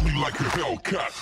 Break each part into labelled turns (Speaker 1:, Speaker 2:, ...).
Speaker 1: me like a Hellcat.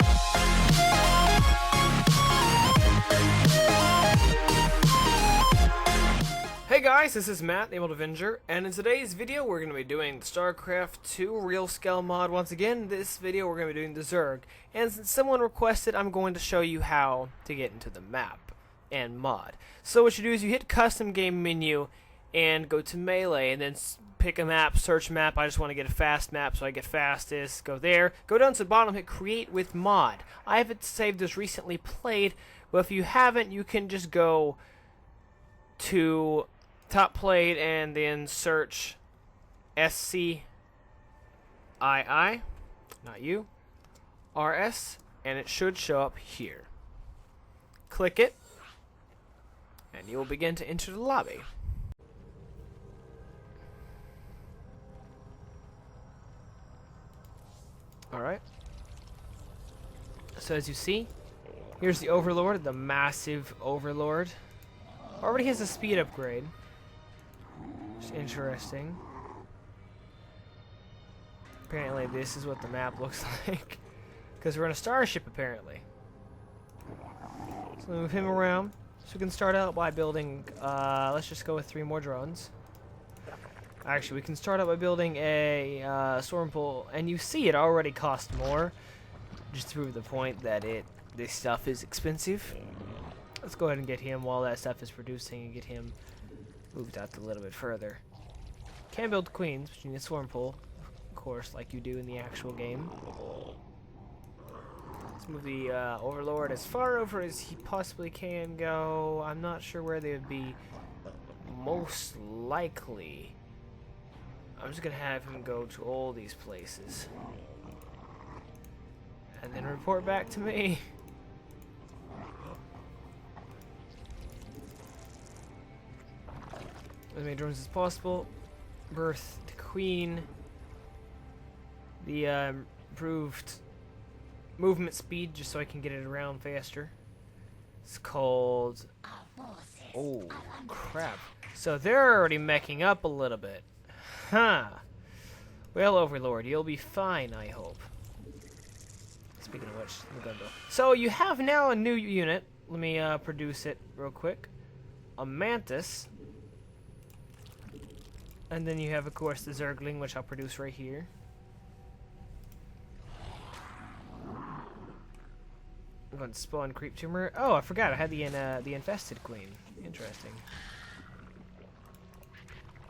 Speaker 2: Hey guys, this is Matt, the EmeraldAvenger, and in today's video we're going to be doing the Starcraft 2 Real Scale mod. Once again, this video we're going to be doing the Zerg, and since someone requested, I'm going to show you how to get into the map and mod. So what you do is you hit Custom Game menu and go to Melee, and then pick a map, search map. I just want to get a fast map, so I get fastest. Go there, go down to the bottom, hit Create with Mod. I haven't saved this recently played, but if you haven't, you can just go to top played and then search SCII, not you, RS, and it should show up here. Click it, and you will begin to enter the lobby. Alright. So as you see, here's the Overlord, the massive Overlord. Already has a speed upgrade. Which is interesting. Apparently this is what the map looks like. Because we're in a starship apparently. So move him around. So we can start out by building, let's just go with 3 more drones. Actually, we can start out by building a storm pool, and you see it already costs more. Just to prove the point that this stuff is expensive. Let's go ahead and get him while that stuff is producing and get him moved out a little bit further. Can build queens, but you need a swarm pool, of course, like you do in the actual game. Let's move the Overlord as far over as he possibly can go. I'm not sure where they would be most likely. I'm just gonna have him go to all these places and then report back to me. As many drones as possible. Birth the queen. The improved movement speed, just so I can get it around faster. It's called. Oh crap! So they're already meching up a little bit. Huh. Well, Overlord, you'll be fine, I hope. Speaking of which, so you have now a new unit. Let me produce it real quick. A Mantis. And then you have, of course, the Zergling, which I'll produce right here. I'm going to spawn Creep Tumor. Oh, I forgot. I had the Infested Queen. Interesting.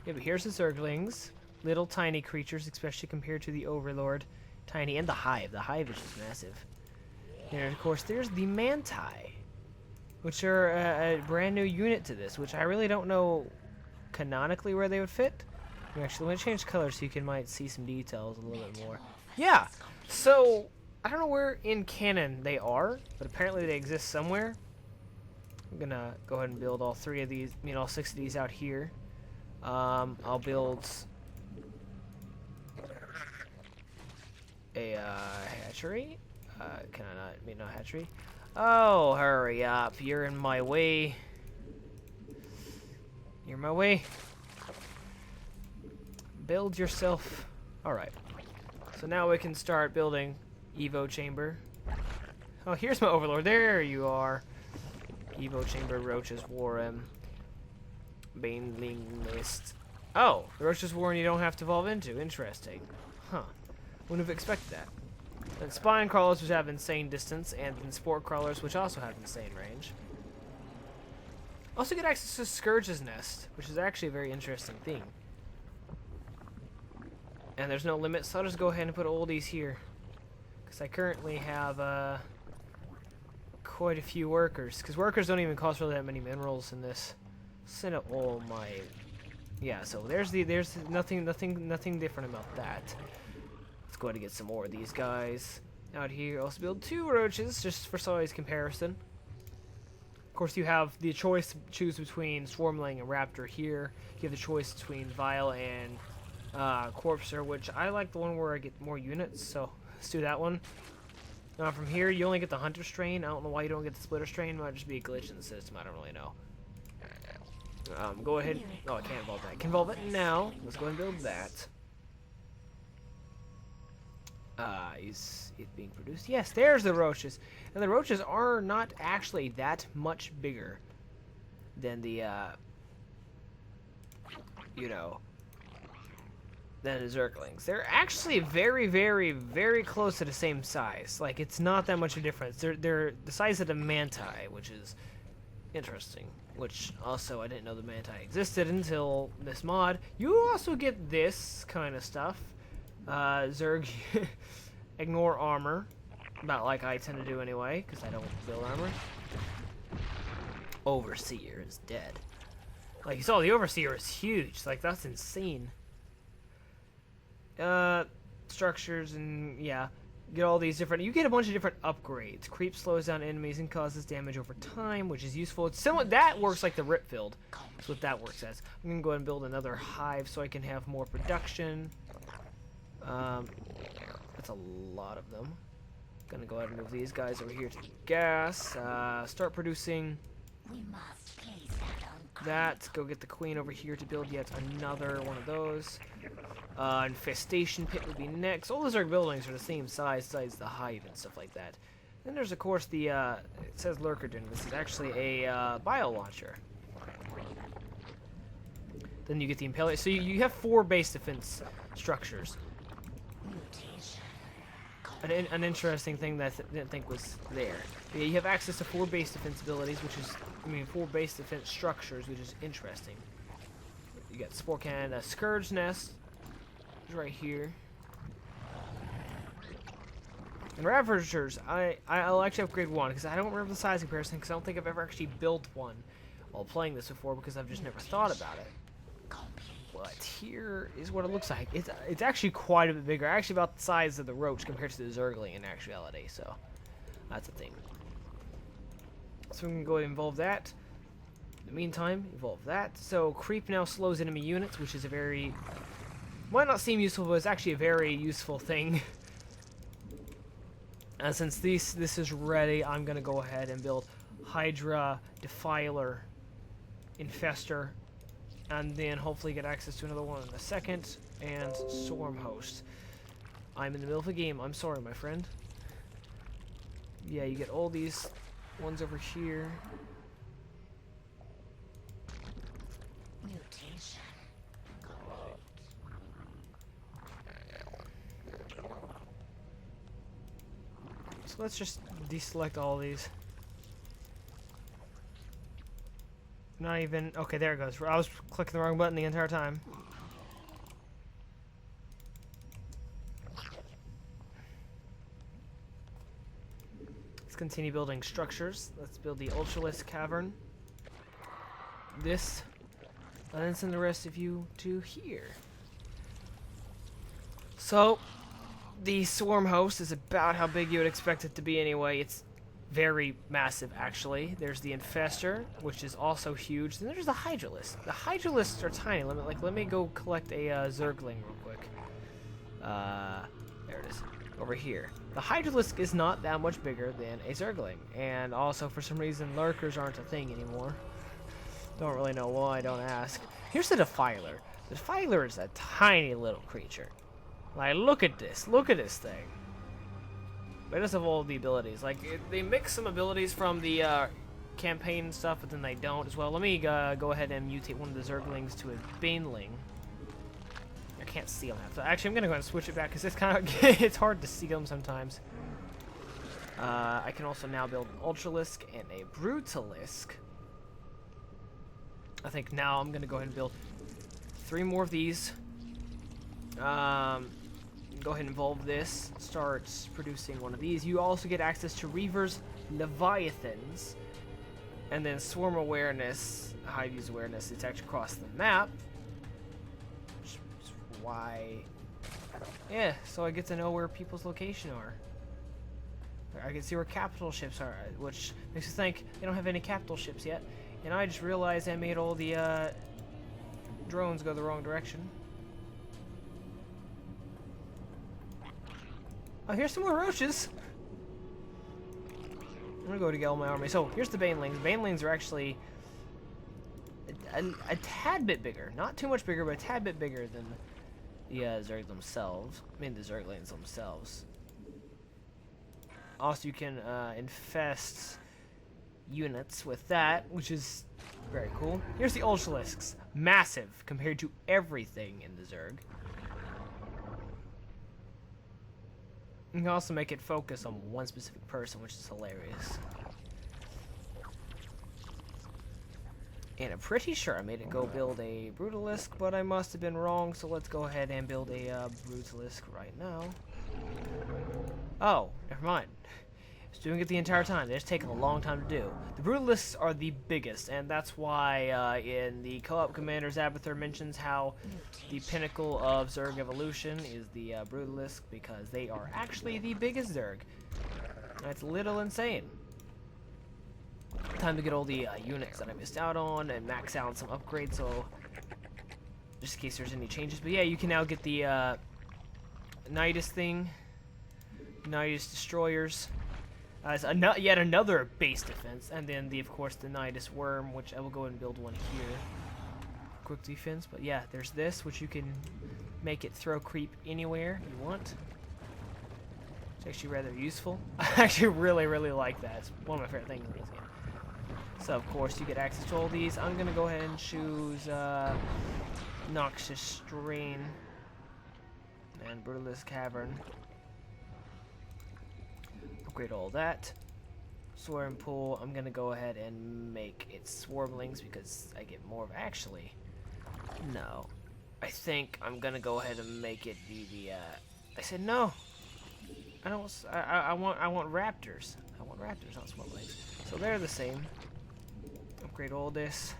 Speaker 2: Yeah, but here's the Zerglings. Little tiny creatures, especially compared to the Overlord. Tiny. And the Hive. The Hive is just massive. And, of course, there's the Manti, which are a brand new unit to this, which I really don't know canonically where they would fit. Actually, let me change colors so you might see some details a little bit more. Yeah, so I don't know where in canon they are, but apparently they exist somewhere. I'm gonna go ahead and build all 3 of these, all 6 of these out here. I'll build a hatchery. Can I not? No hatchery. Oh, hurry up! You're in my way. You're in my way. Build yourself. Alright. So now we can start building Evo Chamber. Oh, here's my Overlord. There you are. Evo Chamber, Roaches, Warren. Baneling Mist. Oh, the Roaches Warren you don't have to evolve into. Interesting. Huh. Wouldn't have expected that. And Spine Crawlers, which have insane distance, and then Sport Crawlers, which also have insane range. Also get access to Scourge's Nest, which is actually a very interesting thing. And there's no limit, so I'll just go ahead and put all these here. Because I currently have quite a few workers. Because workers don't even cost really that many minerals in this. Send out all my... Yeah, so there's nothing different about that. Let's go ahead and get some more of these guys out here. Also build 2 roaches, just for size comparison. Of course, you have the choice to choose between Swarmling and Raptor here. You have the choice between Vile and Corpser, which I like the one where I get more units, so let's do that one. Now from here, you only get the Hunter Strain. I don't know why you don't get the Splitter Strain. It might just be a glitch in the system. I don't really know. Go ahead. Oh, I can't evolve that. I can evolve it now. Let's go ahead and build that. Is it being produced? Yes, there's the roaches. And the roaches are not actually that much bigger than the, you know, than the Zerglings. They're actually very, very, very close to the same size. Like, it's not that much of a difference. They're the size of the Manti, which is interesting. Which, also, I didn't know the Manti existed until this mod. You also get this kind of stuff. Zerg, ignore armor. About like I tend to do anyway, because I don't build armor. Overseer is dead. Like, you saw, the Overseer is huge. Like, that's insane. Structures and, yeah. Get all these different... You get a bunch of different upgrades. Creep slows down enemies and causes damage over time, which is useful. It's similar... That works like the Rip Field. That's what that works as. I'm going to go ahead and build another hive so I can have more production. That's a lot of them. Gonna go ahead and move these guys over here to gas. Start producing that. Go get the queen over here to build yet another one of those. Infestation pit would be next. All the Zerg buildings are the same size besides the hive and stuff like that. Then there's of course the it says Lurkerden. This is actually a bio launcher. Then you get the impaler. So you have 4 base defense structures. An interesting thing that I didn't think was there. But yeah, you have access to 4 base defense abilities, which is, 4 base defense structures, which is interesting. You got Spore Cannon, a Scourge Nest, is right here. And Ravagers, I'll actually upgrade one, because I don't remember the size comparison, because I don't think I've ever actually built one while playing this before, because I've just never thought about it. But here is what it looks like. It's actually quite a bit bigger. Actually about the size of the roach compared to the Zergling in actuality. So that's a thing. So we can go ahead and evolve that. In the meantime, evolve that. So creep now slows enemy units, which is a very... might not seem useful, but it's actually a very useful thing. And since this is ready, I'm going to go ahead and build Hydra, Defiler, Infester, and then hopefully get access to another one in a second, and Swarm Host. I'm in the middle of a game. I'm sorry, my friend. Yeah, you get all these ones over here.
Speaker 1: Mutation.
Speaker 2: So let's just deselect all these. Not even... Okay, there it goes. I was clicking the wrong button the entire time. Let's continue building structures. Let's build the Ultralisk Cavern. This. And then send the rest of you to here. So, the Swarm Host is about how big you would expect it to be anyway. It's very massive, actually. There's the Infester, which is also huge. Then there's the Hydralisk. The Hydralisks are tiny. Let me go collect a Zergling real quick. There it is. Over here. The Hydralisk is not that much bigger than a Zergling. And also, for some reason, Lurkers aren't a thing anymore. Don't really know why, don't ask. Here's the Defiler. The Defiler is a tiny little creature. Like, look at this. Look at this thing. They just have all the abilities. Like, they mix some abilities from the campaign stuff, but then they don't as well. Let me go ahead and mutate one of the Zerglings to a Baneling. I can't see them. So actually, I'm going to go ahead and switch it back, because it's kind of it's hard to see them sometimes. I can also now build an Ultralisk and a Brutalisk. I think now I'm going to go ahead and build 3 more of these. Go ahead and evolve this. Starts producing one of these. You also get access to Reavers, Leviathans, and then Swarm Awareness, Hive Use Awareness. It's actually across the map. Which is why... Yeah, so I get to know where people's location are. I can see where capital ships are, which makes me think they don't have any capital ships yet. And I just realized I made all the drones go the wrong direction. Oh, here's some more roaches. I'm gonna go to get all my army. So here's the Banelings. Banelings are actually a tad bit bigger. Not too much bigger, but a tad bit bigger than the Zerg themselves. I mean the Zerglings themselves. Also, you can infest units with that, which is very cool. Here's the Ultralisks. Massive compared to everything in the Zerg. You can also make it focus on one specific person, which is hilarious. And I'm pretty sure I made it go build a Brutalisk, but I must have been wrong, so let's go ahead and build a Brutalisk right now. Oh, never mind. I was doing it the entire time. They're just taking a long time to do. The Brutalisks are the biggest, and that's why in the co-op Commander's Abathur mentions how the pinnacle of Zerg evolution is the Brutalisk, because they are actually the biggest Zerg. That's a little insane. Time to get all the units that I missed out on and max out some upgrades, so just in case there's any changes. But yeah, you can now get the Nidus thing, Nidus destroyers. As yet another base defense, and then of course the Nidus worm, which I will go and build one here. Quick defense, but yeah, there's this, which you can make it throw creep anywhere you want. It's actually rather useful. I actually really like that. It's one of my favorite things in this game. So of course you get access to all these. I'm gonna go ahead and choose Noxious Strain and Brutalisk Cavern. Upgrade all that. Swarm Pool, I'm gonna go ahead and make it Swarmlings because I get more of. Actually, no. I think I'm gonna go ahead and make it be the I said no. I don't I want Raptors. I want Raptors, not Swarmlings. So they're the same. Upgrade all this.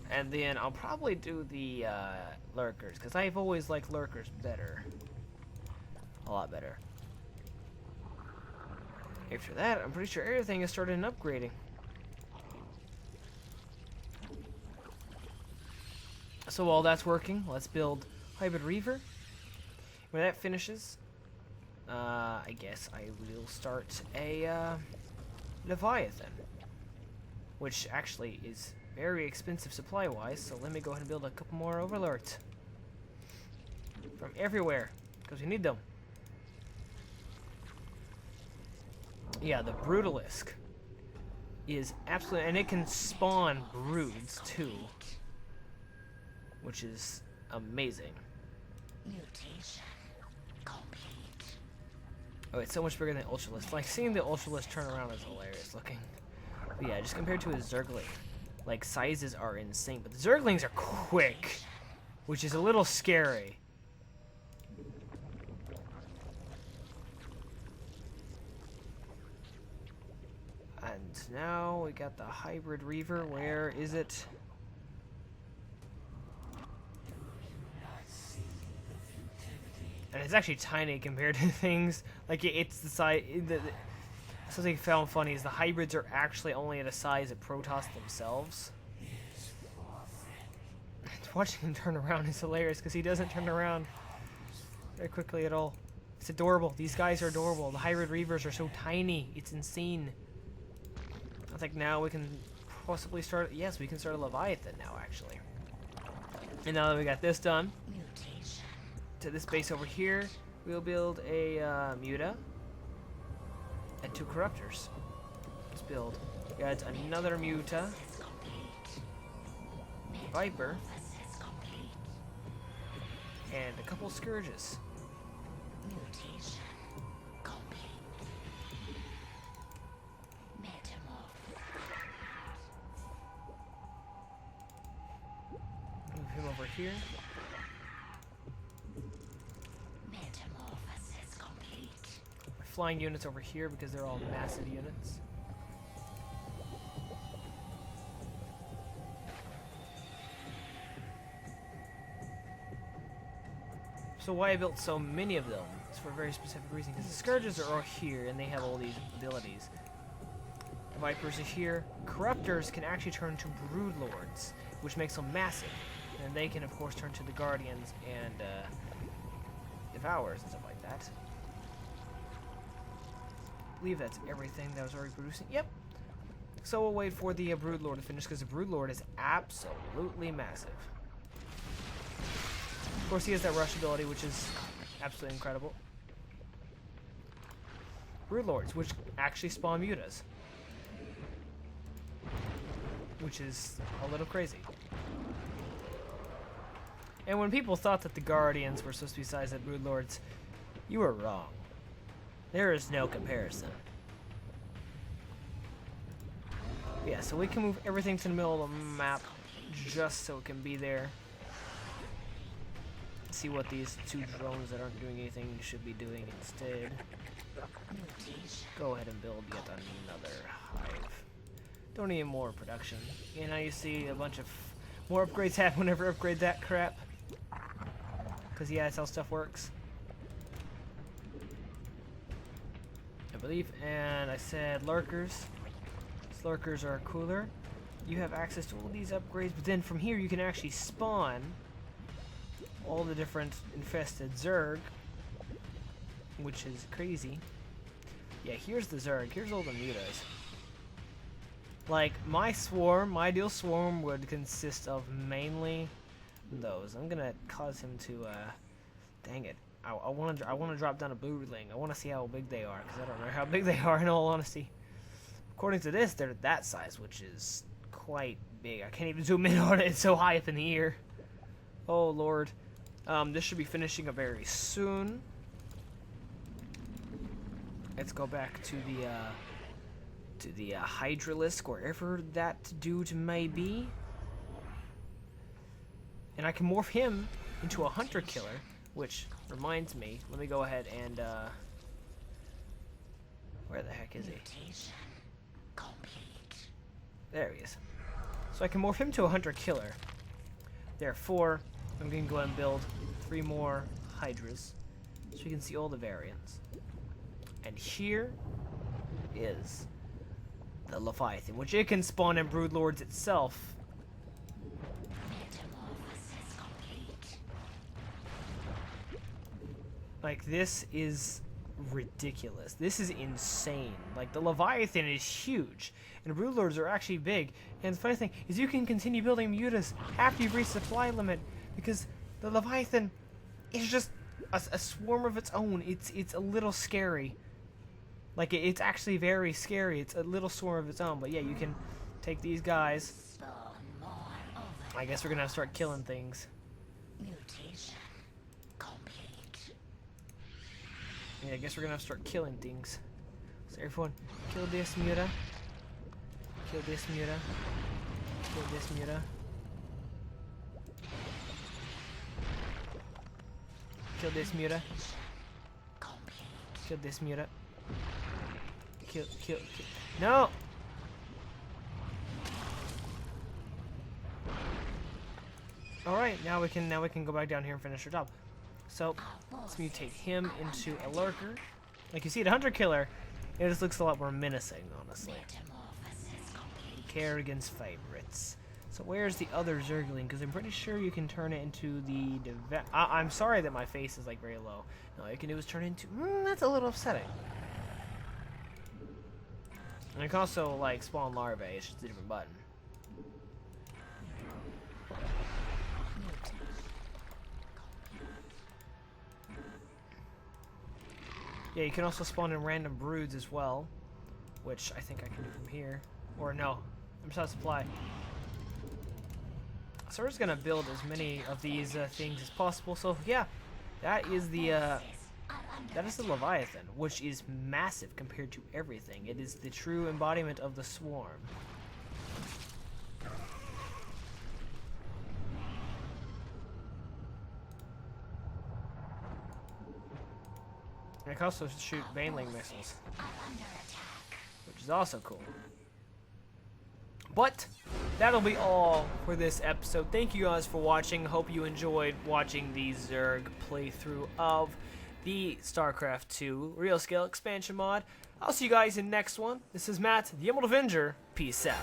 Speaker 2: And then I'll probably do the Lurkers, because I've always liked Lurkers better. A lot better. After that, I'm pretty sure everything has started upgrading. So while that's working, let's build Hybrid Reaver. When that finishes, I guess I will start a Leviathan, which actually is very expensive supply-wise, so let me go ahead and build a couple more Overlords from everywhere, because we need them. Yeah, the Brutalisk is absolutely, and it can spawn broods too, which is amazing.
Speaker 1: Mutation complete.
Speaker 2: Oh, it's so much bigger than Ultralisk. Like, seeing the Ultralisk turn around is hilarious looking. But yeah, just compared to a Zergling, like, sizes are insane. But the Zerglings are quick, which is a little scary. And now we got the Hybrid Reaver. Where is it? And it's actually tiny compared to things. Like, it's the size. Something I found funny is the hybrids are actually only at a size of Protoss themselves. Watching him turn around is hilarious because he doesn't turn around very quickly at all. It's adorable. These guys are adorable. The Hybrid Reavers are so tiny. It's insane. I think now we can possibly start. Yes, we can start a Leviathan now, actually. And now that we got this done, to this base over here, we'll build a Muta and 2 Corruptors. Let's build. Got another Muta, Viper, and a couple Scourges.
Speaker 1: Mutation complete.
Speaker 2: Move him over here.
Speaker 1: Metamorphosis complete.
Speaker 2: My flying units over here because they're all massive units. So why I built so many of them is for a very specific reason, because the Scourges are all here and they have all these abilities. The Vipers are here. Corruptors can actually turn to Broodlords, which makes them massive. And they can, of course, turn to the Guardians and Devours and stuff like that. I believe that's everything that was already producing. Yep. So we'll wait for the Broodlord to finish, because the Broodlord is absolutely massive. Of course, he has that rush ability, which is absolutely incredible. Broodlords, which actually spawn mutas, which is a little crazy. And when people thought that the Guardians were supposed to be sized at Broodlords, you were wrong. There is no comparison. Yeah, so we can move everything to the middle of the map just so it can be there. See what these two drones that aren't doing anything should be doing instead. Go ahead and build yet another hive. Don't need more production. And now you see a bunch of more upgrades happen whenever I upgrade that crap. Because yeah, that's how stuff works. I believe. And I said lurkers. These lurkers are cooler. You have access to all these upgrades, but then from here you can actually spawn all the different infested Zerg, which is crazy. Yeah, here's the Zerg. Here's all the mutas. Like, my swarm, my ideal swarm would consist of mainly those. I'm gonna cause him to, dang it. I want to drop down a broodling. I want to see how big they are, because I don't know how big they are in all honesty. According to this, they're that size, which is quite big. I can't even zoom in on it. It's so high up in the air. Oh, Lord. This should be finishing up very soon. Let's go back to the Hydralisk, wherever that dude may be. And I can morph him into a hunter killer, which reminds me, let me go ahead and where the heck is he? There he is. So I can morph him to a hunter killer. Therefore, I'm going to go ahead and build 3 more Hydras so you can see all the variants. And here is the Leviathan, which it can spawn in Broodlords itself. Like, this is ridiculous. This is insane. Like, the Leviathan is huge, and Broodlords are actually big. And the funny thing is you can continue building mutas after you've reached the supply limit, because the Leviathan is just a swarm of its own. It's a little scary. Like, it's actually very scary. It's a little swarm of its own. But yeah, you can take these guys. I guess we're gonna have to start killing things.
Speaker 1: Mutation complete.
Speaker 2: Yeah, I guess we're gonna have to start killing things. So everyone, kill this muta. Kill this muta. Kill this muta. Kill this muta. Kill this muta. Kill. No! Alright, now we can go back down here and finish our job. So let's mutate him into a lurker. Like you see, the hunter killer, it just looks a lot more menacing, honestly. Kerrigan's favorites. So where's the other Zergling? Because I'm pretty sure you can turn it into the... I'm sorry that my face is like very low. No, all you can do is turn it into... that's a little upsetting. And you can also like spawn larvae. It's just a different button. Yeah, you can also spawn in random broods as well, which I think I can do from here. Or no, I'm just out of supply. So we're just gonna build as many of these things as possible. So yeah, that is the Leviathan, which is massive compared to everything. It is the true embodiment of the swarm. And I can also shoot Baneling missiles, which is also cool. But that'll be all for this episode. Thank you guys for watching. Hope you enjoyed watching the Zerg playthrough of the StarCraft 2 Real Scale Expansion mod. I'll see you guys in the next one. This is Matt, the EmeraldAvenger. Peace out.